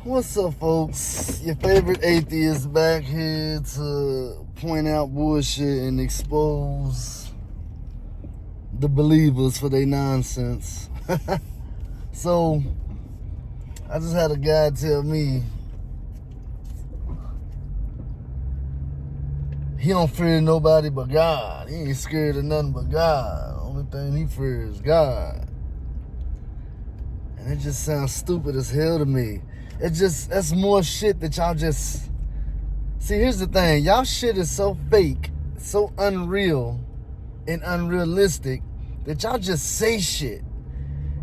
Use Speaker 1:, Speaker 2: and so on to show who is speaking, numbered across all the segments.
Speaker 1: What's up, folks? Your favorite atheist back here to point out bullshit and expose the believers for their nonsense. So, I just had a guy tell me he don't fear nobody but God. He ain't scared of nothing but God. The only thing he fears is God. And it just sounds stupid as hell to me. That's more shit that y'all just... See, here's the thing. Y'all shit is so fake, so unreal and unrealistic that y'all just say shit.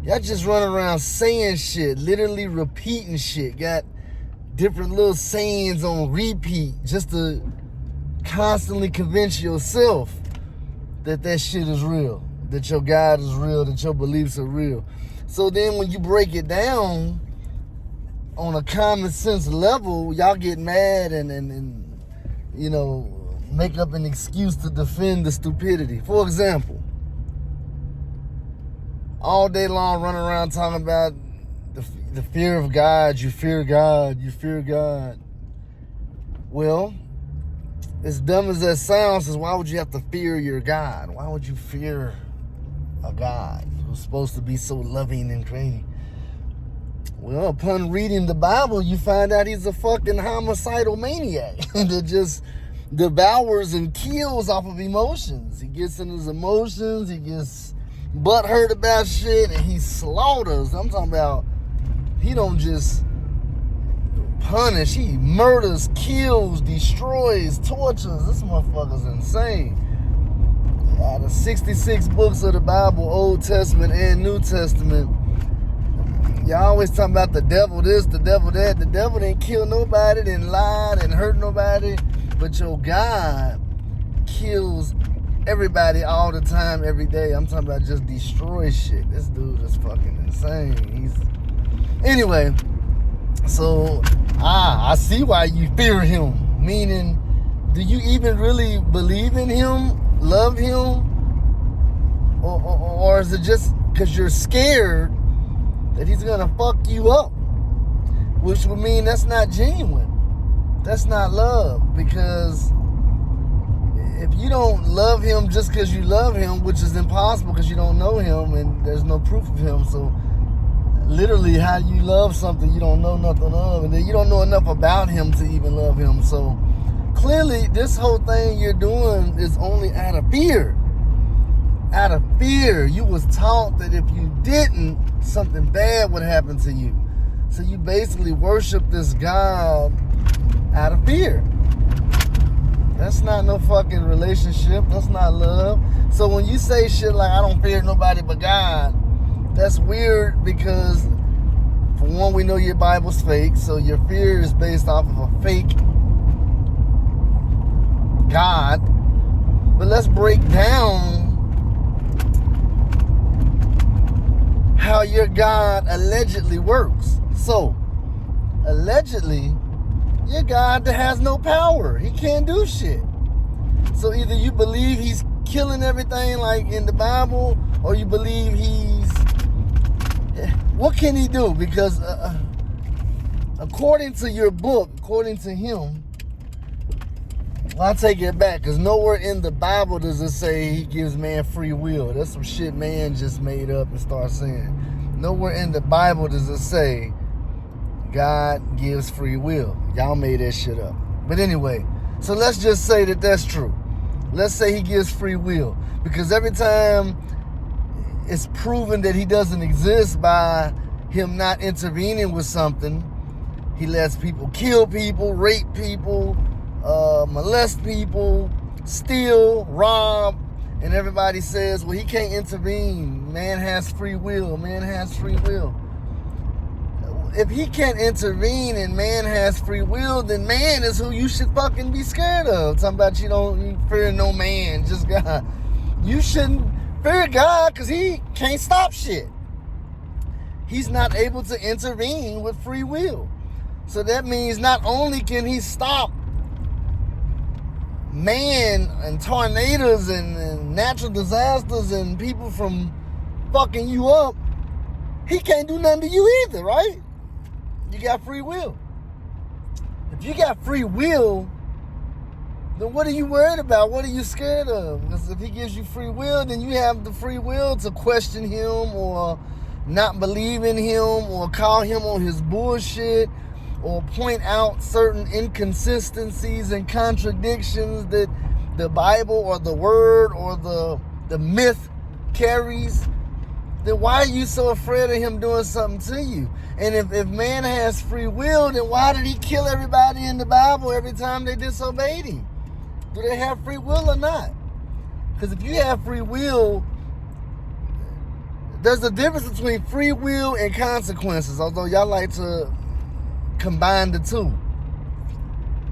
Speaker 1: Y'all just run around saying shit, literally repeating shit. Got different little sayings on repeat just to constantly convince yourself that that shit is real, that your God is real, that your beliefs are real. So then when you break it down on a common sense level, y'all get mad and you know, make up an excuse to defend the stupidity. For example, all day long running around talking about the fear of God. You fear God. You fear God. Well, as dumb as that sounds, is why would you have to fear your God? Why would you fear a God who's supposed to be so loving and creating? Well, upon reading the Bible, you find out he's a fucking homicidal maniac that just devours and kills off of emotions. He gets in his emotions, he gets butthurt about shit, and he slaughters. I'm talking about, he don't just punish, he murders, kills, destroys, tortures. This motherfucker's insane. Out of 66 books of the Bible, Old Testament and New Testament, y'all always talking about the devil this, the devil that. The devil didn't kill nobody, didn't lie, didn't hurt nobody. But your God kills everybody all the time, every day. I'm talking about just destroy shit. This dude is fucking insane. Anyway, so I see why you fear him. Meaning, do you even really believe in him, love him? Or is it just because you're scared that he's gonna fuck you up? Which would mean that's not genuine. That's not love. Because if you don't love him just because you love him, which is impossible because you don't know him and there's no proof of him, so literally how you love something you don't know nothing of, and then you don't know enough about him to even love him. So clearly this whole thing you're doing is only out of fear. Out of fear. You was taught that if you didn't, something bad would happen to you. So you basically worship this God out of fear. That's not no fucking relationship. That's not love. So when you say shit like, I don't fear nobody but God, that's weird because, for one, we know your Bible's fake. So your fear is based off of a fake God. But let's break down how your God allegedly works. So, allegedly, your God has no power. He can't do shit. So either you believe he's killing everything like in the Bible, or you believe what can he do? Because according to your book, according to him, well, I take it back, because nowhere in the Bible does it say he gives man free will. That's some shit man just made up and started saying. Nowhere in the Bible does it say God gives free will. Y'all made that shit up. But anyway, so let's just say that that's true. Let's say he gives free will. Because every time it's proven that he doesn't exist by him not intervening with something, he lets people kill people, rape people, molest people, steal, rob, and everybody says, well, he can't intervene. Man has free will. Man has free will. If he can't intervene and man has free will, then man is who you should fucking be scared of. Talking about you fear no man, just God. You shouldn't fear God because he can't stop shit. He's not able to intervene with free will. So that means not only can he stop man and tornadoes and natural disasters and people from fucking you up, he can't do nothing to you either, right? you got free will. If you got free will, then what are you worried about? What are you scared of? Because if he gives you free will, then you have the free will to question him or not believe in him or call him on his bullshit or point out certain inconsistencies and contradictions that the Bible or the word or the myth carries. Then why are you so afraid of him doing something to you? And if man has free will, then why did he kill everybody in the Bible every time they disobeyed him? Do they have free will or not? Because if you have free will, there's a difference between free will and consequences, although y'all like to combine the two.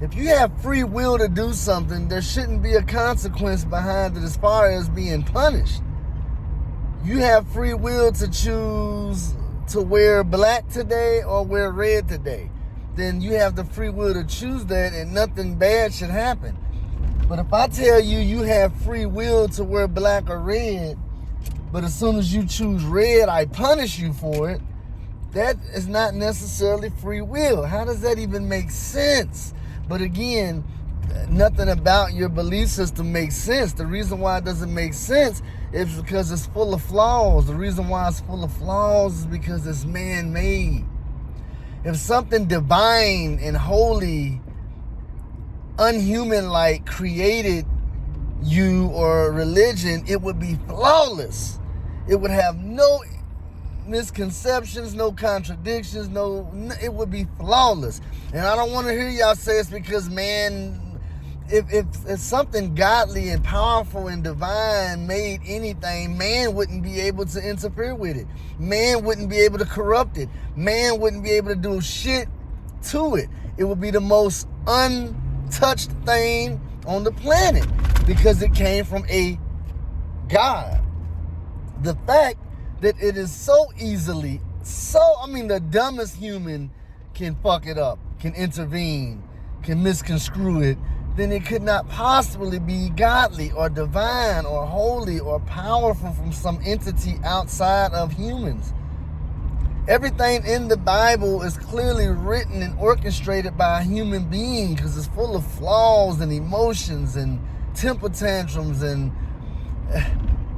Speaker 1: If you have free will to do something, there shouldn't be a consequence behind it as far as being punished. You have free will to choose to wear black today or wear red today. Then you have the free will to choose that and nothing bad should happen. But if I tell you you have free will to wear black or red, but as soon as you choose red, I punish you for it, that is not necessarily free will. How does that even make sense? But again, nothing about your belief system makes sense. The reason why it doesn't make sense is because it's full of flaws. The reason why it's full of flaws is because it's man-made. If something divine and holy, unhuman-like created you or religion, it would be flawless. It would have no misconceptions, no contradictions, it would be flawless. And I don't want to hear y'all say it's because man, if something godly and powerful and divine made anything, man wouldn't be able to interfere with it. Man wouldn't be able to corrupt it. Man wouldn't be able to do shit to it. It would be the most untouched thing on the planet because it came from a God. The fact that it is so easily, the dumbest human can fuck it up, can intervene, can misconstrue it, then it could not possibly be godly or divine or holy or powerful from some entity outside of humans. Everything in the Bible is clearly written and orchestrated by a human being because it's full of flaws and emotions and temper tantrums, and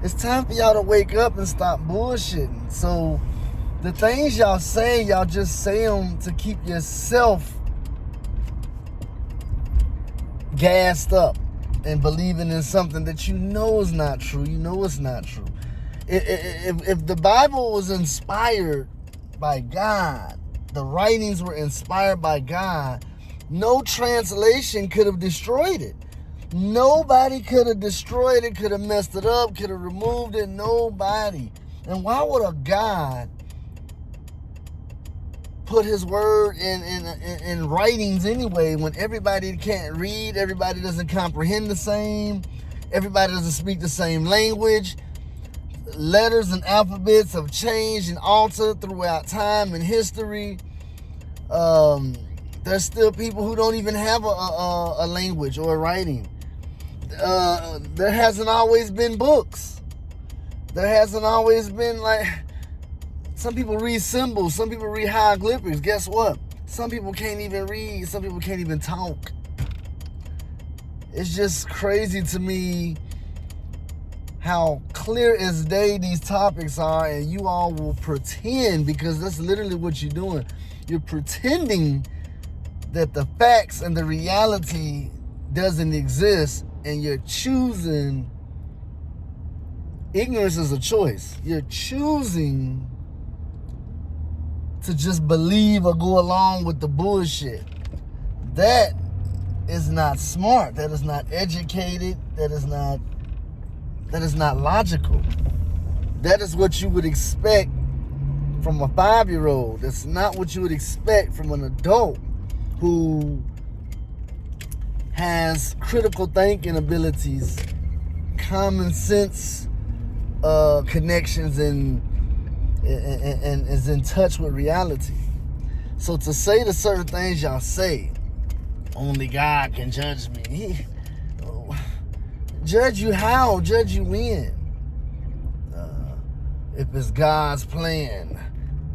Speaker 1: it's time for y'all to wake up and stop bullshitting. So the things y'all say, y'all just say them to keep yourself gassed up and believing in something that you know is not true. You know it's not true. If the Bible was inspired by God, the writings were inspired by God, no translation could have destroyed it. Nobody could have destroyed it, could have messed it up, could have removed it. Nobody. And why would a God put his word in writings anyway when everybody can't read, everybody doesn't comprehend the same, everybody doesn't speak the same language? Letters and alphabets have changed and altered throughout time and history. There's still people who don't even have a language or a writing. There hasn't always been books. There hasn't always been, some people read symbols, some people read hieroglyphics. Guess what? Some people can't even read, some people can't even talk. It's just crazy to me how clear as day these topics are, and you all will pretend, because that's literally what you're doing. You're pretending that the facts and the reality doesn't exist, and you're choosing. Ignorance is a choice. You're choosing to just believe or go along with the bullshit. That is not smart. That is not educated. That is not logical. That is what you would expect from a 5-year-old. That's not what you would expect from an adult who has critical thinking abilities, common sense connections, and is in touch with reality. So to say the certain things y'all say, only God can judge me. Judge you how? Judge you when? If it's God's plan,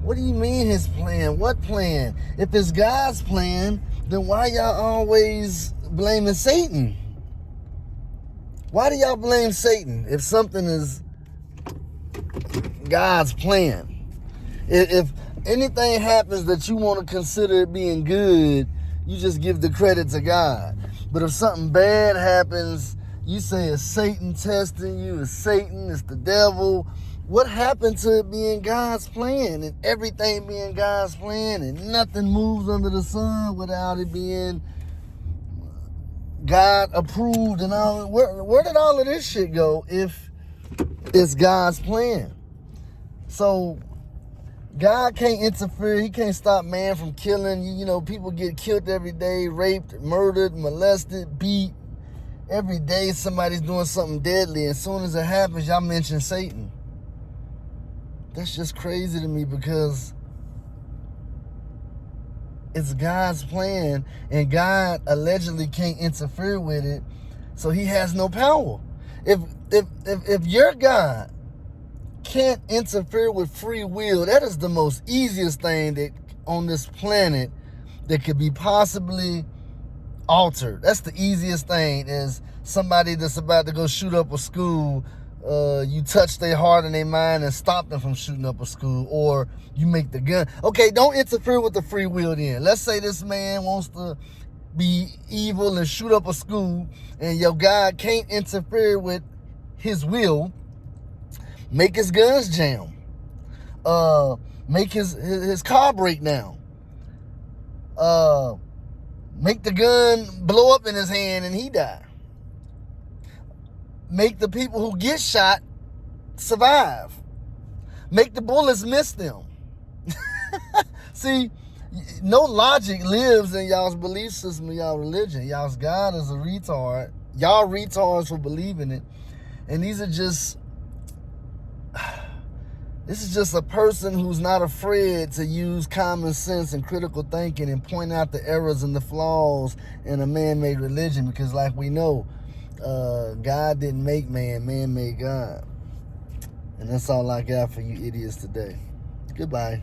Speaker 1: What do you mean his plan? What plan? If it's God's plan, then why y'all always blaming Satan? Why do y'all blame Satan if something is God's plan? If anything happens that you want to consider it being good, you just give the credit to God. But if something bad happens, you say it's Satan testing you, it's Satan, it's the devil. What happened to it being God's plan and everything being God's plan and nothing moves under the sun without it being God approved and all? Where did all of this shit go if it's God's plan? So God can't interfere. He can't stop man from killing. You know, people get killed every day, raped, murdered, molested, beat. Every day somebody's doing something deadly. As soon as it happens, y'all mention Satan. That's just crazy to me because it's God's plan and God allegedly can't interfere with it, so he has no power. If your God can't interfere with free will, that is the most easiest thing that on this planet that could be possibly altered. That's the easiest thing, is somebody that's about to go shoot up a school. You touch their heart and their mind and stop them from shooting up a school, or you make the gun. Okay, don't interfere with the free will then. Let's say this man wants to be evil and shoot up a school, and your God can't interfere with his will. Make his guns jam. Make his car break down. Make the gun blow up in his hand and he die. Make the people who get shot survive. Make the bullets miss them. See, no logic lives in y'all's belief system, y'all religion. Y'all's God is a retard. Y'all retards for believing it. And this is just a person who's not afraid to use common sense and critical thinking and point out the errors and the flaws in a man-made religion. Because like we know, God didn't make man, man made God. And that's all I got for you idiots today. Goodbye.